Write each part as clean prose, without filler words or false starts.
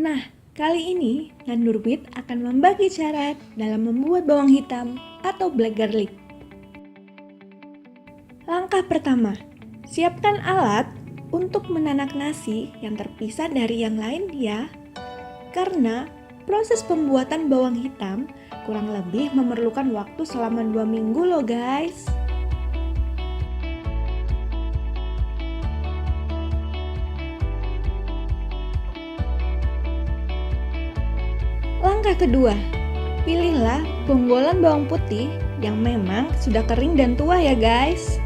Nah, kali ini Nurwit akan membagi cara dalam membuat bawang hitam atau black garlic. Langkah pertama, siapkan alat untuk menanak nasi yang terpisah dari yang lain ya. Karena proses pembuatan bawang hitam kurang lebih memerlukan waktu selama 2 minggu loh guys. Langkah kedua, pilihlah bonggolan bawang putih yang memang sudah kering dan tua ya guys.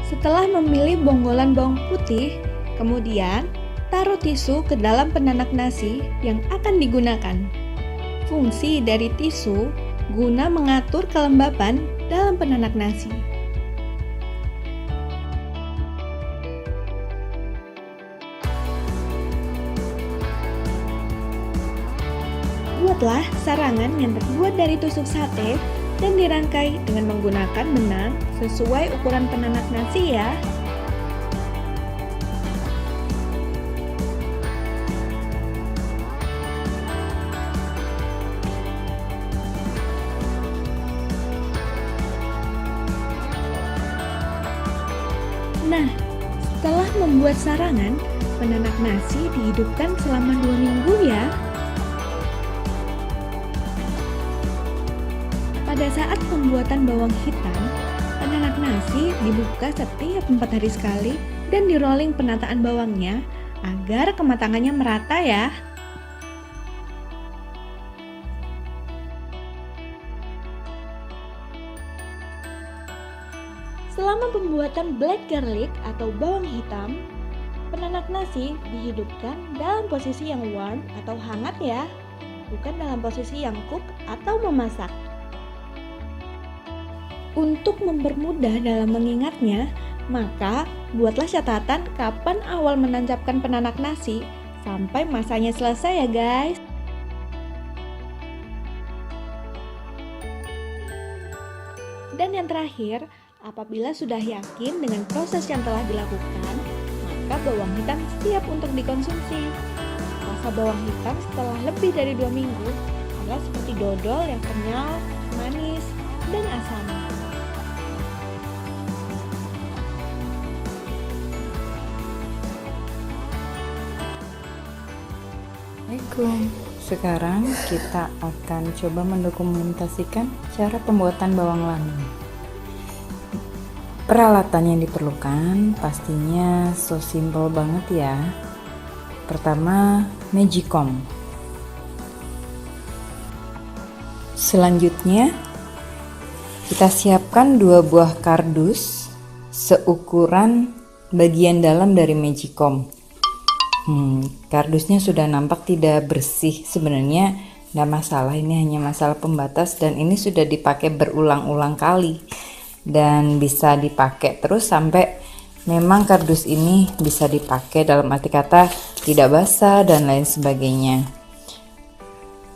Setelah memilih bonggolan bawang putih, kemudian taruh tisu ke dalam penanak nasi yang akan digunakan. Fungsi dari tisu guna mengatur kelembapan dalam penanak nasi. Buatlah sarangan yang terbuat dari tusuk sate dan dirangkai dengan menggunakan benang sesuai ukuran penanak nasi ya. Nah, setelah membuat sarangan, penanak nasi dihidupkan selama 2 minggu ya. Pada saat pembuatan bawang hitam, penanak nasi dibuka setiap 4 hari sekali dan di rolling penataan bawangnya agar kematangannya merata ya. Selama pembuatan black garlic atau bawang hitam, penanak nasi dihidupkan dalam posisi yang warm atau hangat ya, bukan dalam posisi yang cook atau memasak. Untuk mempermudah dalam mengingatnya, maka buatlah catatan kapan awal menancapkan penanak nasi sampai masanya selesai ya guys. Dan yang terakhir, apabila sudah yakin dengan proses yang telah dilakukan, maka bawang hitam siap untuk dikonsumsi. Rasa bawang hitam setelah lebih dari 2 minggu adalah seperti dodol yang kenyal, manis, dan asam. Assalamualaikum. Sekarang kita akan coba mendokumentasikan cara pembuatan bawang lanang. Peralatan yang diperlukan pastinya so simple banget ya. Pertama, magicom. Selanjutnya, kita siapkan 2 buah kardus seukuran bagian dalam dari magicom. Kardusnya sudah nampak tidak bersih, sebenarnya nggak masalah, ini hanya masalah pembatas dan ini sudah dipakai berulang-ulang kali dan bisa dipakai terus sampai memang kardus ini bisa dipakai, dalam arti kata tidak basah dan lain sebagainya.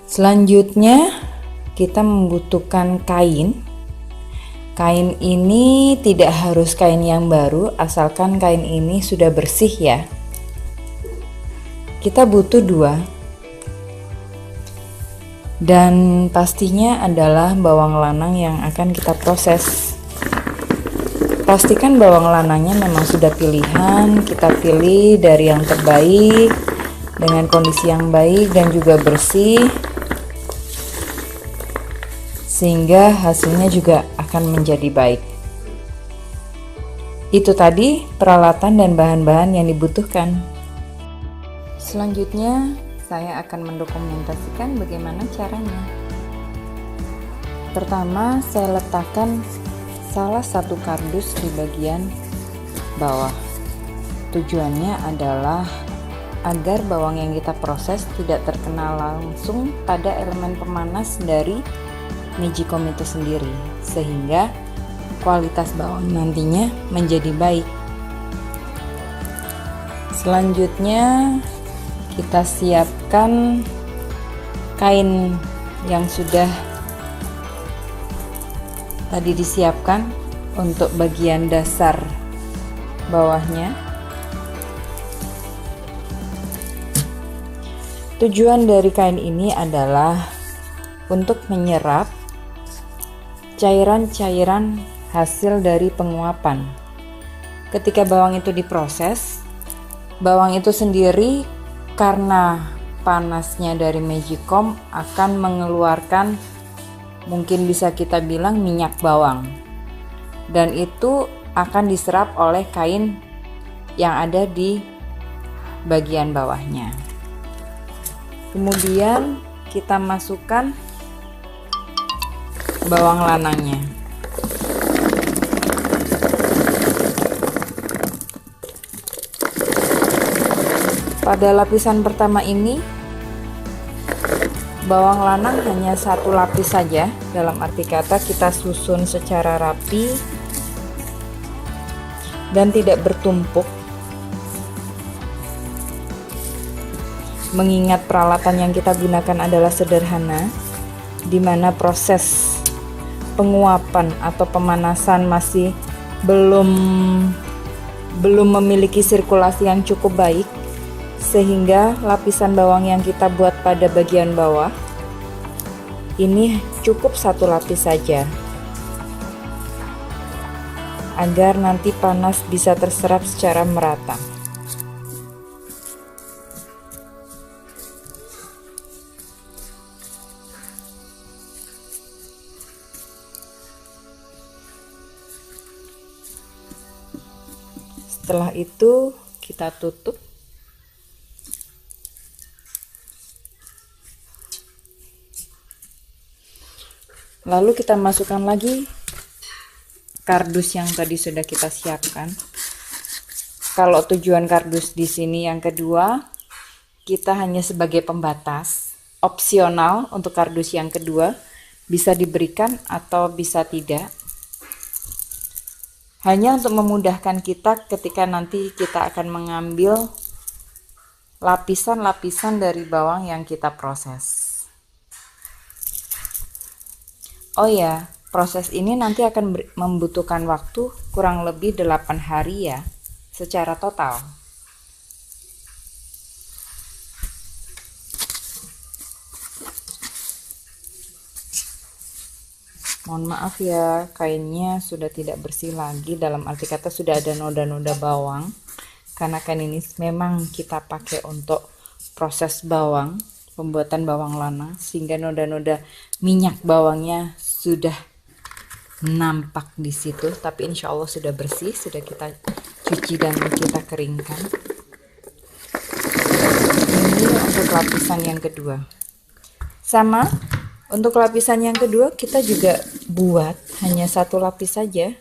Selanjutnya kita membutuhkan kain. Kain ini tidak harus kain yang baru, asalkan kain ini sudah bersih ya. Kita butuh 2 dan pastinya adalah bawang lanang yang akan kita proses. Pastikan bawang lanangnya memang sudah pilihan, kita pilih dari yang terbaik dengan kondisi yang baik dan juga bersih, sehingga hasilnya juga akan menjadi baik. Itu tadi peralatan dan bahan-bahan yang dibutuhkan. Selanjutnya, saya akan mendokumentasikan bagaimana caranya. Pertama, saya letakkan salah satu kardus di bagian bawah. Tujuannya adalah agar bawang yang kita proses tidak terkena langsung pada elemen pemanas dari magicom itu sendiri, sehingga kualitas bawang nantinya menjadi baik. Selanjutnya, kita siapkan kain yang sudah tadi disiapkan untuk bagian dasar bawahnya. Tujuan dari kain ini adalah untuk menyerap cairan-cairan hasil dari penguapan. Ketika bawang itu diproses, bawang itu sendiri karena panasnya dari magicom akan mengeluarkan, mungkin bisa kita bilang, minyak bawang, dan itu akan diserap oleh kain yang ada di bagian bawahnya. Kemudian kita masukkan bawang lanangnya. Pada lapisan pertama ini, bawang lanang hanya satu lapis saja, dalam arti kata kita susun secara rapi dan tidak bertumpuk. Mengingat peralatan yang kita gunakan adalah sederhana, di mana proses penguapan atau pemanasan masih belum memiliki sirkulasi yang cukup baik, sehingga lapisan bawang yang kita buat pada bagian bawah ini cukup satu lapis saja, agar nanti panas bisa terserap secara merata. Setelah itu kita tutup. Lalu kita masukkan lagi kardus yang tadi sudah kita siapkan. Kalau tujuan kardus di sini yang kedua, kita hanya sebagai pembatas, opsional untuk kardus yang kedua, bisa diberikan atau bisa tidak. Hanya untuk memudahkan kita ketika nanti kita akan mengambil lapisan-lapisan dari bawang yang kita proses. Oh ya, proses ini nanti akan membutuhkan waktu kurang lebih 8 hari ya, secara total. Mohon maaf ya, kainnya sudah tidak bersih lagi, dalam arti kata sudah ada noda-noda bawang, karena kain ini memang kita pakai untuk proses bawang, pembuatan bawang lanang, sehingga noda-noda minyak bawangnya sudah nampak di situ. Tapi insya Allah sudah bersih, sudah kita cuci dan kita keringkan. Ini untuk lapisan yang kedua. Sama, untuk lapisan yang kedua kita juga buat hanya satu lapis saja.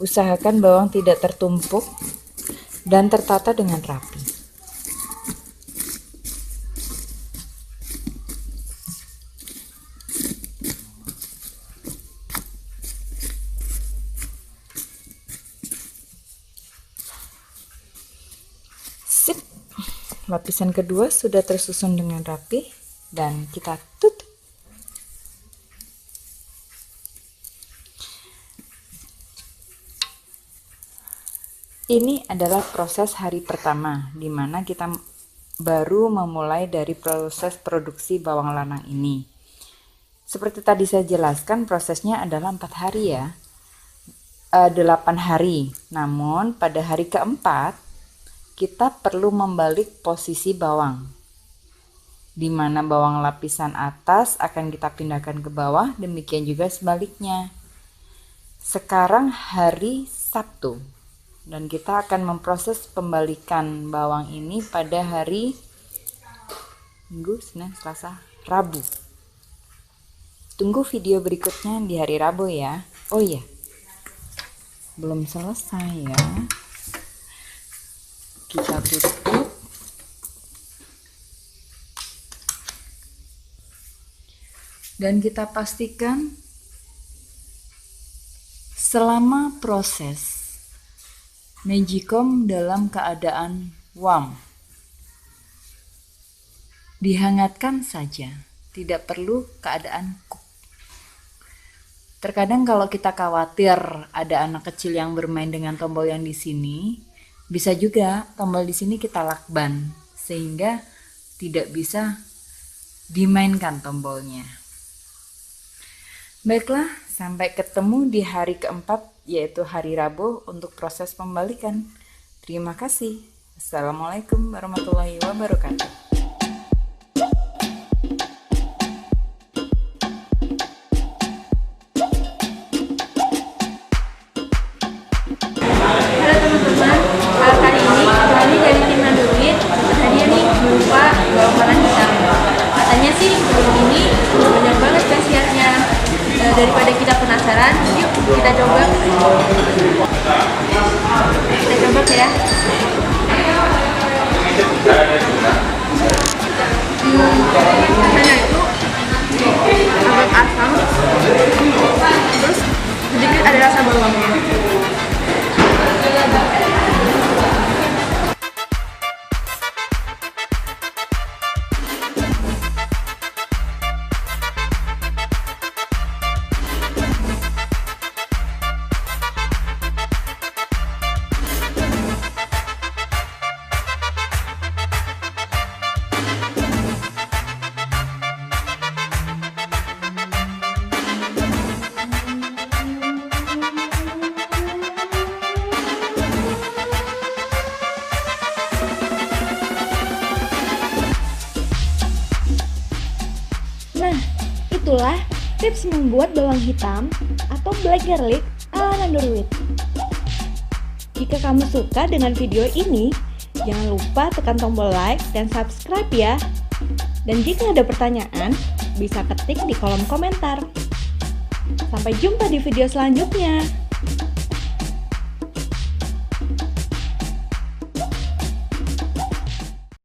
Usahakan bawang tidak tertumpuk dan tertata dengan rapi. Sip. Lapisan kedua sudah tersusun dengan rapi dan kita tutup. Ini adalah proses hari pertama, di mana kita baru memulai dari proses produksi bawang lanang ini. Seperti tadi saya jelaskan, prosesnya adalah 4 hari ya, 8 hari. Namun pada hari keempat, kita perlu membalik posisi bawang, di mana bawang lapisan atas akan kita pindahkan ke bawah, demikian juga sebaliknya. Sekarang hari Sabtu, dan kita akan memproses pembalikan bawang ini pada hari Minggu, Senin, Selasa, Rabu. Tunggu video berikutnya di hari Rabu ya. Oh iya, belum selesai ya. Kita tutup. Dan kita pastikan selama proses magicom dalam keadaan warm. Dihangatkan saja, tidak perlu keadaan cook. Terkadang kalau kita khawatir ada anak kecil yang bermain dengan tombol yang di sini, bisa juga tombol di sini kita lakban sehingga tidak bisa dimainkan tombolnya. Baiklah, sampai ketemu di hari keempat, yaitu hari Rabu untuk proses pembalikan. Terima kasih. Assalamualaikum warahmatullahi wabarakatuh. Halo teman-teman, kali ini kami dari tim Nanduit hadiah nih berupa bawang merah hitam. Katanya sih bawang ini banyak banget khasiatnya. Daripada kita penasaran, yuk kita coba. Kita coba ya. Rasanya itu agak asam, terus sedikit ada rasa bawangnya. Nah, itulah tips membuat bawang hitam atau black garlic ala Nandoruit. Jika kamu suka dengan video ini, jangan lupa tekan tombol like dan subscribe ya. Dan jika ada pertanyaan, bisa ketik di kolom komentar. Sampai jumpa di video selanjutnya.